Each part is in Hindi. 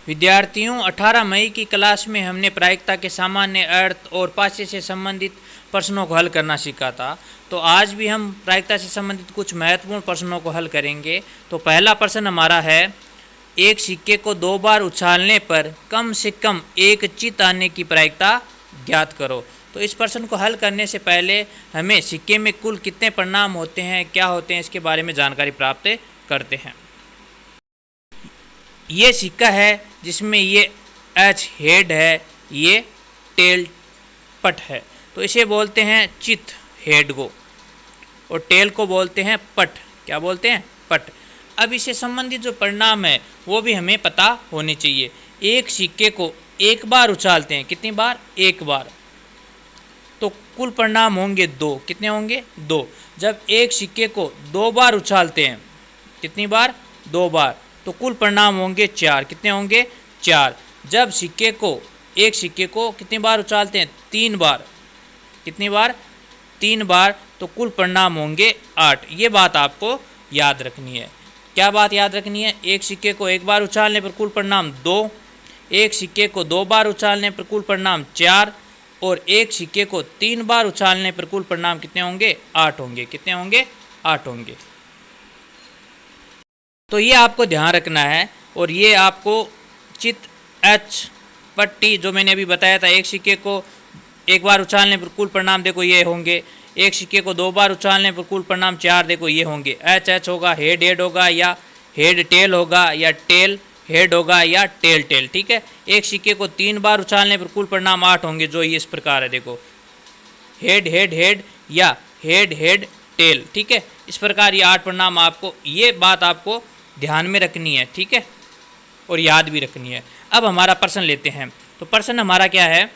विद्यार्थियों, 18 मई की क्लास में हमने प्रायिकता के सामान्य अर्थ और पाठ्य से संबंधित प्रश्नों को हल करना सीखा था। तो आज भी हम प्रायिकता से संबंधित कुछ महत्वपूर्ण प्रश्नों को हल करेंगे। तो पहला प्रश्न हमारा है, एक सिक्के को 2 बार उछालने पर कम से कम एक चित आने की प्रायिकता ज्ञात करो। तो इस प्रश्न को हल करने से पहले हमें सिक्के में कुल कितने परिणाम होते हैं, क्या होते हैं, इसके बारे में जानकारी प्राप्त करते हैं। ये सिक्का है जिसमें ये एच हेड है, ये टेल पट है, तो इसे बोलते हैं चित हेड को, और टेल को बोलते हैं पट। क्या बोलते हैं? पट। अब इससे संबंधित जो परिणाम है वो भी हमें पता होने चाहिए। एक सिक्के को एक बार उछालते हैं, कितनी बार? एक बार, तो कुल परिणाम होंगे 2। कितने होंगे? 2। जब एक सिक्के को 2 बार उछालते हैं, कितनी बार? 2 बार, तो कुल परिणाम होंगे 4। कितने होंगे? 4। जब एक सिक्के को कितनी बार उछालते हैं? 3 बार। कितनी बार? 3 बार, तो कुल परिणाम होंगे 8। ये बात आपको याद रखनी है। क्या बात याद रखनी है? एक सिक्के को एक बार उछालने पर कुल परिणाम 2, एक सिक्के को 2 बार उछालने पर कुल परिणाम 4, और एक सिक्के को 3 बार उछालने पर कुल परिणाम कितने होंगे? 8 होंगे। कितने होंगे? 8 होंगे। तो ये आपको ध्यान रखना है। और ये आपको चित एच पट्टी जो मैंने अभी बताया था, एक सिक्के को एक बार उछालने पर कुल परिणाम देखो ये होंगे, एक सिक्के को 2 बार उछालने पर कुल परिणाम 4 देखो ये होंगे। एच एच होगा, हेड हेड होगा, या हेड टेल होगा, या टेल हेड होगा, या टेल टेल। ठीक है। एक सिक्के को 3 बार उछालने पर कुल परिणाम 8 होंगे, जो ये इस प्रकार है देखो, हेड हेड हेड, या हेड हेड टेल। ठीक है। इस प्रकार ये 8 परिणाम आपको, ये बात आपको ध्यान में रखनी है। ठीक है, और याद भी रखनी है। अब हमारा प्रश्न लेते हैं। तो प्रश्न हमारा क्या है?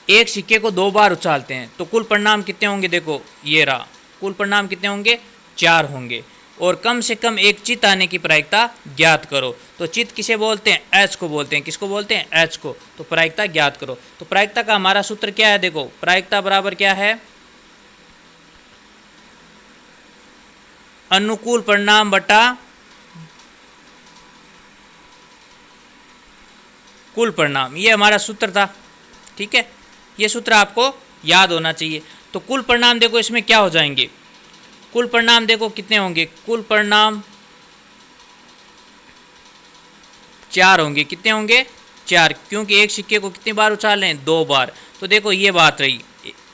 एक सिक्के को 2 बार उछालते हैं तो कुल परिणाम कितने होंगे? देखो ये रहा, कुल परिणाम कितने होंगे? 4 होंगे। और कम से कम एक चित आने की प्रायिकता ज्ञात करो। तो चित किसे बोलते हैं? एच को बोलते हैं। किसको बोलते हैं? एच को। तो प्रायिकता ज्ञात करो। तो प्रायिकता का हमारा सूत्र क्या है? देखो, प्रायिकता बराबर क्या है? अनुकूल परिणाम बटा कुल परिणाम। ये हमारा सूत्र था। ठीक है, ये सूत्र आपको याद होना चाहिए। तो कुल परिणाम देखो इसमें क्या हो जाएंगे? कुल परिणाम देखो कितने होंगे? कुल परिणाम 4 होंगे। कितने होंगे? 4, क्योंकि एक सिक्के को कितनी बार उछाल रहे हैं? 2 बार। तो देखो ये बात रही,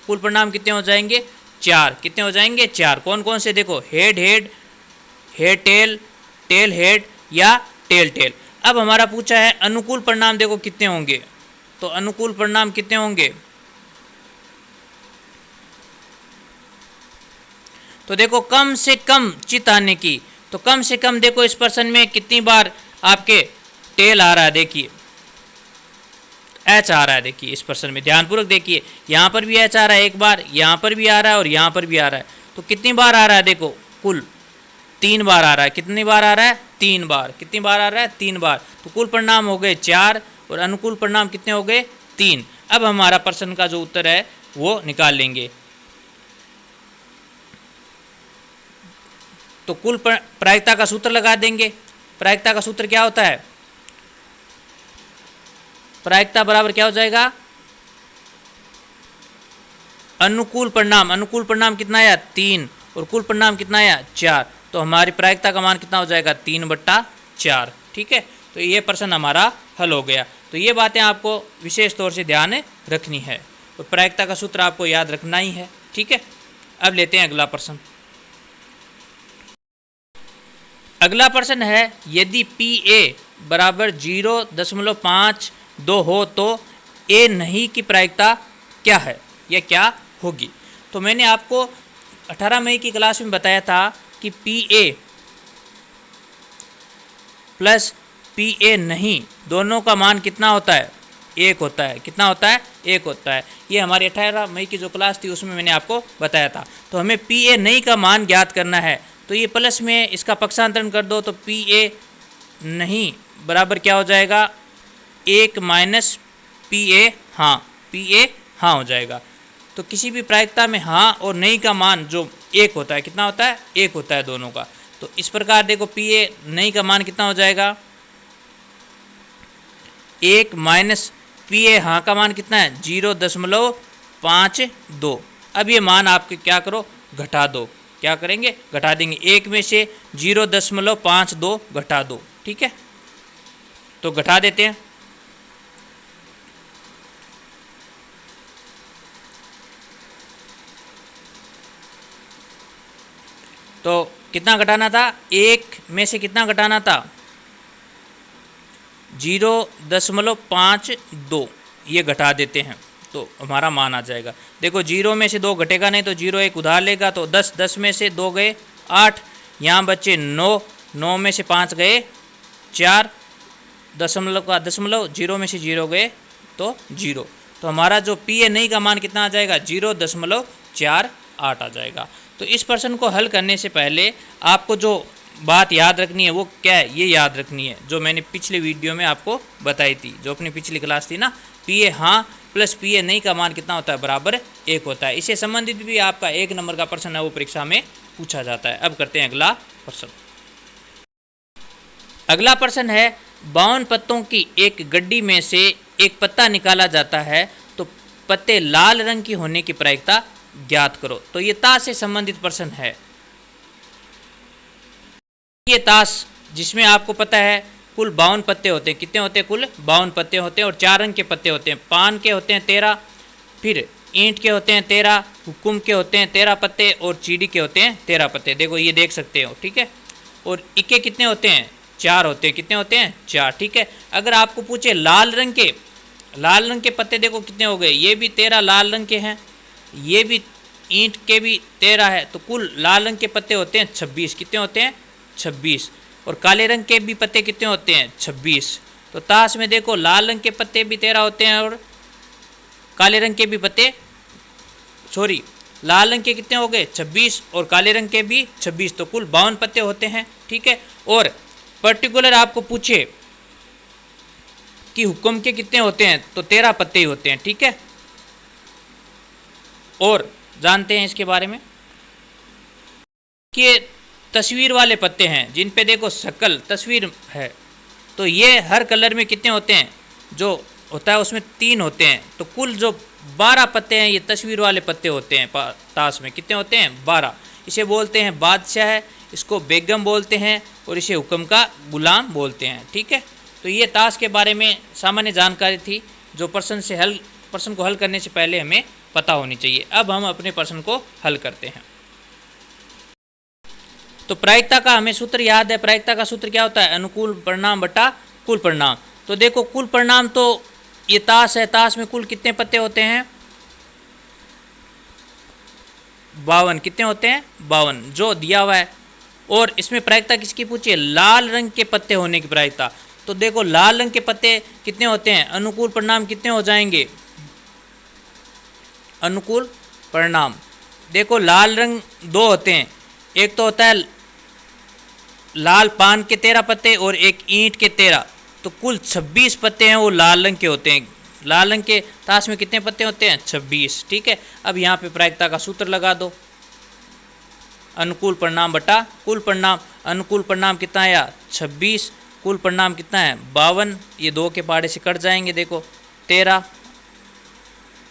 कुल परिणाम कितने हो जाएंगे? 4। कितने हो जाएंगे? 4। कौन कौन से? देखो, head head, head tail, tail head, या टेल टेल। अब हमारा पूछा है अनुकूल परिणाम देखो कितने होंगे। तो अनुकूल परिणाम कितने होंगे? तो देखो कम से कम चित आने की, तो कम से कम देखो इस प्रश्न में कितनी बार आपके टेल आ रहा है? देखिए एच आ रहा है। देखिए इस प्रश्न में ध्यानपूर्वक देखिए, यहाँ पर भी एच आ रहा है एक बार, यहाँ पर भी आ रहा है, और यहाँ पर भी आ रहा है। तो कितनी बार आ रहा है? देखो कुल 3 बार आ रहा है। कितनी बार आ रहा है? 3 बार। कितनी बार आ रहा है? 3 बार। तो कुल परिणाम हो गए 4, और अनुकूल परिणाम कितने हो गए? 3। अब हमारा प्रश्न का जो उत्तर है वो निकाल लेंगे। तो कुल प्रायिकता का सूत्र लगा देंगे। प्रायिकता का सूत्र क्या होता है? प्रायिकता बराबर क्या हो जाएगा? अनुकूल परिणाम। अनुकूल परिणाम कितना आया? 3, और कुल परिणाम कितना आया? 4। तो हमारी प्रायिकता का मान कितना हो जाएगा? 3/4। ठीक है, तो ये प्रश्न हमारा हल हो गया। तो ये बातें आपको विशेष तौर से ध्यान रखनी है। तो प्रायिकता का सूत्र आपको याद रखना ही है। ठीक है, अब लेते हैं अगला प्रश्न। अगला प्रश्न है, यदि PA बराबर 0.52 हो तो A नहीं की प्रायिकता क्या है, यह क्या होगी? तो मैंने आपको 18 मई की क्लास में बताया था कि PA प्लस PA नहीं दोनों का मान कितना होता है? 1 होता है। कितना होता है? 1 होता है। ये हमारी 18 मई की जो क्लास थी उसमें मैंने आपको बताया था। तो हमें PA नहीं का मान ज्ञात करना है। तो ये प्लस में इसका पक्षांतरण कर दो, तो PA नहीं बराबर क्या हो जाएगा? 1 माइनस PA हाँ। PA हाँ हो जाएगा। तो किसी भी प्रायिकता में हाँ और नहीं का मान जो 1 होता है, कितना होता है? 1 होता है दोनों का। तो इस प्रकार देखो PA नहीं का मान कितना हो जाएगा? 1 माइनस पी ए हाँ का मान कितना है 0.52। अब ये मान आपके क्या करो घटा दो, क्या करेंगे घटा देंगे, 1 में से 0.52 घटा दो, ठीक है। तो घटा देते हैं, तो कितना घटाना था, 1 में से कितना घटाना था 0.52, ये घटा देते हैं तो हमारा मान आ जाएगा। देखो 0 में से 2 घटेगा नहीं तो 0 एक उधार लेगा, तो 10 में से 2 गए 8, यहाँ बचे 9 में से 5 गए 4, दशमलव का दशमलव, 0 में से 0 गए तो 0। तो हमारा जो पी ए नहीं का मान कितना आ जाएगा 0.48 आ जाएगा। तो इस प्रश्न को हल करने से पहले आपको जो बात याद रखनी है वो क्या है, ये याद रखनी है जो मैंने पिछले वीडियो में आपको बताई थी, जो अपनी पिछली क्लास थी ना, पी ए हाँ प्लस पी ए नहीं का मान कितना होता है बराबर 1 होता है। इससे संबंधित भी आपका 1 नंबर का प्रश्न है वो परीक्षा में पूछा जाता है। अब करते हैं अगला प्रश्न। अगला प्रश्न है 52 पत्तों की एक गड्डी में से एक पत्ता निकाला जाता है तो पत्ते लाल रंग की होने की प्रायिकता ज्ञात करो। तो ये ताश से संबंधित प्रश्न है। ये ताश जिसमें आपको पता है कुल 52 पत्ते होते हैं, कितने होते हैं कुल 52 पत्ते होते हैं, और 4 रंग के पत्ते होते हैं। पान के होते हैं 13, फिर ईंट के होते हैं 13, हुक्म के होते हैं 13 पत्ते, और चीड़ी के होते हैं 13 पत्ते। देखो ये देख सकते हो, ठीक है। और इक्के कितने होते हैं 4 होते हैं, कितने होते हैं 4, ठीक है। अगर आपको पूछे लाल रंग के पत्ते देखो कितने हो गए, ये भी 13 लाल रंग के हैं, ये भी ईंट के भी 13 है, तो कुल लाल रंग के पत्ते होते हैं 26। कितने होते हैं 26। और काले रंग के भी पत्ते कितने होते हैं 26। तो ताश में देखो लाल रंग के पत्ते भी 13 होते हैं और काले रंग के भी पत्ते, सॉरी लाल रंग के कितने हो गए 26 और काले रंग के भी 26, तो कुल 52 पत्ते होते हैं, ठीक है। और पर्टिकुलर आपको पूछे कि हुक्म के कितने होते हैं तो 13 पत्ते ही होते हैं, ठीक है। और जानते हैं इसके बारे में कि तस्वीर वाले पत्ते हैं जिन पे देखो शकल तस्वीर है, तो ये हर कलर में कितने होते हैं, जो होता है उसमें 3 होते हैं। तो कुल जो 12 पत्ते हैं ये तस्वीर वाले पत्ते होते हैं ताश में, कितने होते हैं 12। इसे बोलते हैं बादशाह है, इसको बेगम बोलते हैं, और इसे हुक्म का गुलाम बोलते हैं, ठीक है। तो ये ताश के बारे में सामान्य जानकारी थी जो प्रश्न को हल करने से पहले हमें पता होनी चाहिए। अब हम अपने प्रश्न को हल करते हैं। तो प्रायिकता का हमें सूत्र याद है। प्रायिकता का सूत्र क्या होता है, अनुकूल परिणाम बटा कुल परिणाम। तो देखो कुल परिणाम तो ये ताश है, ताश में कुल कितने पत्ते होते हैं 52। कितने होते हैं 52 जो दिया हुआ है। और इसमें प्रायिकता किसकी पूछी है, लाल रंग के पत्ते होने की प्रायिकता। तो देखो लाल रंग के पत्ते कितने होते हैं, अनुकूल परिणाम कितने हो जाएंगे, अनुकूल परिणाम देखो लाल रंग 2 होते हैं, एक तो होता है लाल पान के 13 पत्ते और एक ईंट के 13, तो कुल 26 पत्ते हैं वो लाल रंग के होते हैं। लाल रंग के ताश में कितने पत्ते होते हैं 26, ठीक है। अब यहाँ पे प्रायिकता का सूत्र लगा दो, अनुकूल परिणाम बटा कुल परिणाम। अनुकूल परिणाम कितना आया 26, कुल परिणाम कितना है 52, ये 2 के पहाड़े से कट जाएंगे, देखो 13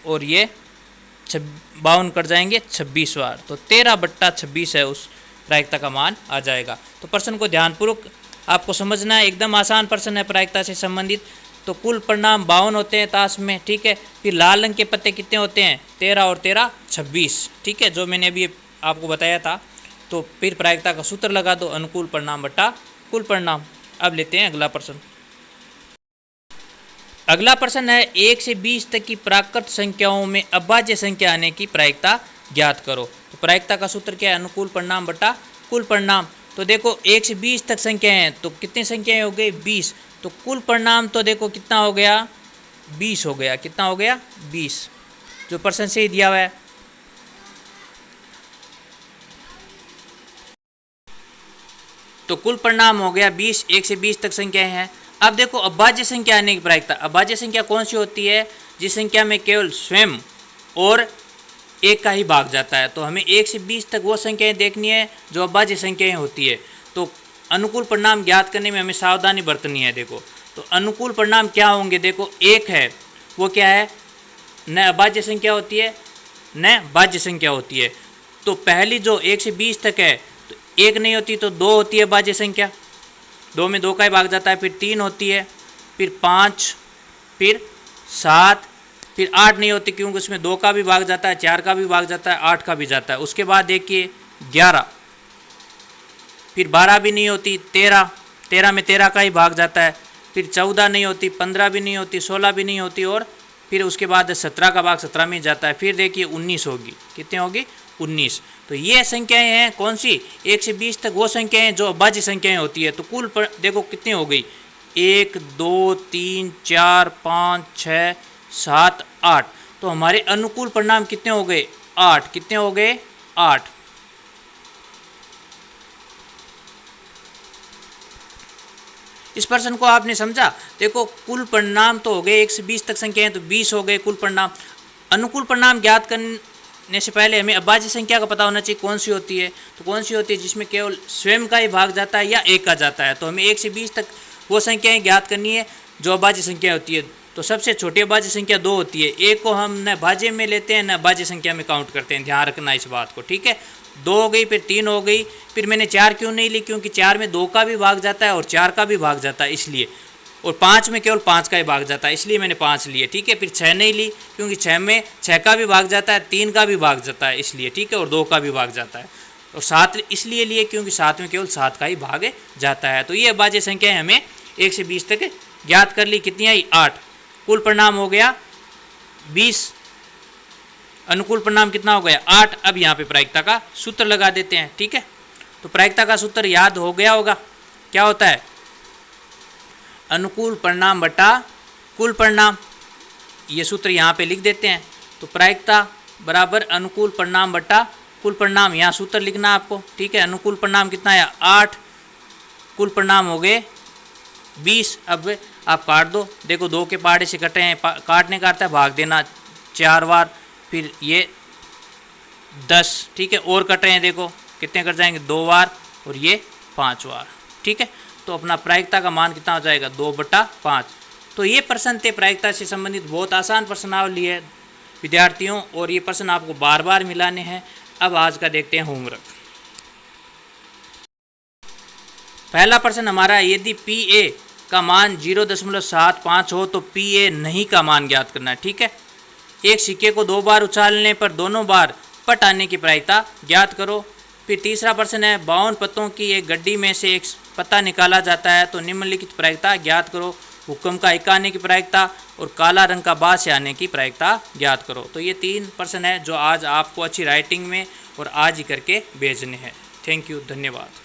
और ये 52 कट जाएंगे 26 बार, तो 13/26 है उस प्रायिकता का मान आ जाएगा। तो प्रश्न को ध्यानपूर्वक आपको समझना है, एकदम आसान प्रश्न है प्रायिकता से संबंधित। तो कुल परिणाम 52 होते हैं ताश में, ठीक है। फिर लाल रंग के पत्ते कितने होते हैं 13 और 13 26, ठीक है, जो मैंने अभी आपको बताया था। तो फिर प्रायिकता का सूत्र लगा दो, अनुकूल परिणाम बटा कुल परिणाम। अब लेते हैं अगला प्रश्न। अगला प्रश्न है 1 से 20 तक की प्राकृत संख्याओं में अभाज्य संख्या आने की प्रायिकता ज्ञात करो। तो प्रायिकता का सूत्र क्या है, अनुकूल परिणाम बटा कुल परिणाम। तो देखो 1 से 20 तक संख्याएं हैं, तो कितनी संख्याएं हो गई 20, तो कुल परिणाम तो देखो कितना हो गया 20 हो गया। कितना हो गया 20, जो प्रश्न से ही दिया हुआ है। तो कुल परिणाम हो गया 20, 1 से 20 तक संख्याएं हैं। अब देखो अभाज्य संख्या आने की प्रायिकता। अभाज्य संख्या कौन सी होती है, जिस संख्या में केवल स्वयं और 1 का ही भाग जाता है। तो हमें 1 से 20 तक वो संख्याएं देखनी है जो अभाज्य संख्याएं होती है। तो अनुकूल परिणाम ज्ञात करने में हमें सावधानी बरतनी है। देखो तो अनुकूल परिणाम क्या होंगे, देखो एक है वो क्या है, न अभाज्य संख्या होती है न भाज्य संख्या होती है। तो पहली जो 1 से 20 तक है तो 1 नहीं होती तो 2 होती है भाज्य संख्या, 2 में 2 का ही भाग जाता है, फिर 3 होती है, फिर 5, फिर 7, फिर 8 नहीं होती क्योंकि उसमें 2 का भी भाग जाता है, 4 का भी भाग जाता है, 8 का भी जाता है। उसके बाद देखिए 11, फिर 12 भी नहीं होती, 13 में 13 का ही भाग जाता है, फिर 14 नहीं होती, 15 भी नहीं होती, 16 भी नहीं होती, और फिर उसके बाद 17 का भाग 17 में जाता है। फिर देखिए 19 होगी, कितनी होगी 19। तो ये संख्याएं हैं कौन सी, 1 से 20 तक वो संख्याएं जो अभाज्य संख्याएं होती है। तो कुल पर देखो कितनी हो गई, 1 2 3 4 5 6 7 8। तो हमारे अनुकूल परिणाम कितने हो गए 8, कितने हो गए 8। इस प्रश्न को आपने समझा। देखो कुल परिणाम तो हो गए 1 से 20 तक संख्याएं, तो 20 हो गए कुल परिणाम। अनुकूल परिणाम ज्ञात करने से पहले हमें अभाज्य संख्या का पता होना चाहिए कौन सी होती है। तो कौन सी होती है जिसमें केवल स्वयं का ही भाग जाता है या एक का जाता है। तो हमें 1 से 20 तक वो संख्याएं ज्ञात करनी है जो अभाज्य संख्या होती है। तो सबसे छोटी अभाज्य संख्या 2 होती है, एक को हम न भाज्य में लेते हैं न भाज्य संख्या में काउंट करते हैं, ध्यान रखना इस बात को, ठीक है। 2 हो गई, फिर 3 हो गई, फिर मैंने 4 क्यों नहीं ली, क्योंकि 4 में 2 का भी भाग जाता है और 4 का भी भाग जाता है इसलिए, और 5 में केवल 5 का ही भाग जाता है इसलिए मैंने 5 लिए, ठीक है। फिर 6 नहीं ली क्योंकि 6 में 6 का भी भाग जाता है, 3 का भी भाग जाता है इसलिए, ठीक है, और 2 का भी भाग जाता है। और 7 इसलिए लिए क्योंकि 7 में केवल 7 का ही भाग जाता है। तो ये अभाज्य संख्याएं हमें 1 से 20 तक ज्ञात कर ली, कितनी आई 8। कुल परिणाम हो गया 20, अनुकूल परिणाम कितना हो गया 8। अब यहाँ पे प्रायिकता का सूत्र लगा देते हैं, ठीक है। तो प्रायिकता का सूत्र याद हो गया होगा, क्या होता है, अनुकूल परिणाम बटा कुल परिणाम। ये सूत्र यहाँ पे लिख देते हैं। तो प्रायिकता बराबर अनुकूल परिणाम बटा कुल परिणाम, यहाँ सूत्र लिखना आपको, ठीक है। अनुकूल परिणाम कितना है 8, कुल परिणाम हो गए 20। अब आप काट दो, देखो 2 के पहाड़े से कटे हैं, काटने का अर्थ है भाग देना 4 बार, फिर ये 10, ठीक है, और कट रहे हैं, देखो कितने कट जाएंगे 2 बार और ये 5 बार, ठीक है। तो अपना प्रायिकता का मान कितना हो जाएगा 2/5। तो ये प्रश्न थे प्रायिकता से संबंधित, बहुत आसान प्रश्नावली है विद्यार्थियों, और ये प्रश्न आपको बार बार मिलाने हैं। अब आज का देखते हैं होमवर्क। पहला प्रश्न हमारा, यदि PA का मान 0.75 हो तो PA नहीं का मान ज्ञात करना है, ठीक है। एक सिक्के को 2 बार उछालने पर दोनों बार पट आने की प्रायिकता ज्ञात करो। फिर तीसरा प्रश्न है, 52 पत्तों की एक गड्डी में से एक पत्ता निकाला जाता है तो निम्नलिखित प्रायिकता ज्ञात करो। हुक्म का इक्का आने की प्रायिकता और काला रंग का बाँस से आने की प्रायिकता ज्ञात करो। तो ये 3 प्रश्न है जो आज आपको अच्छी राइटिंग में और आज ही करके भेजने हैं। थैंक यू, धन्यवाद।